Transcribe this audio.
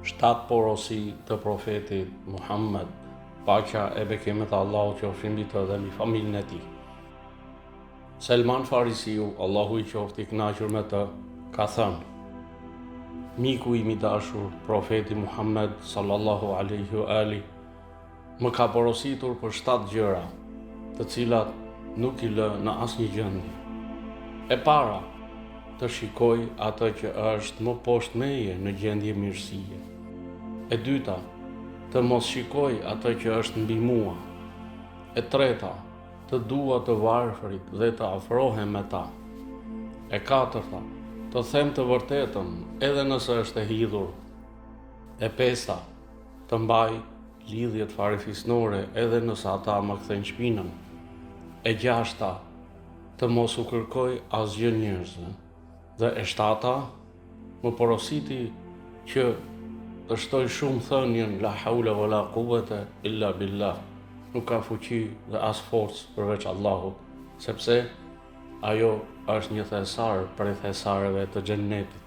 7 porosi të profetit Muhammed, paqja e bekimet e Allahut qofshin mbi të dhe mbi familjen e tij. Selman Farisiu, Allahu i qoftë i kënaqur me të, ka thënë: miku im i dashur, profeti Muhammed sallallahu alaihi wa ali, më ka porositur për 7 gjëra, të cilat nuk i lë në asnjë gjendje. E para, të shikoj atë që është më poshtë meje në gjendje mirësie. E dyta, të mos shikoj atë që është mbi mua. E treta, të dua të varfërit dhe të afrohem me ta. E katërta, të them të vërtetën edhe nëse është e hidhur. E pesta, të mbaj lidhjet farefisnore edhe nëse ata më kthejnë shpinën. E gjashta, të mos u kërkoj asgjë njerëzve. Dhe e shtata, më porositi që të shtoj shumë thënien la haula wala quwwata illa billah. Nuk ka fuqi dhe as forcë përveç Allahut, sepse ajo është një thesar prej thesareve të xhennetit.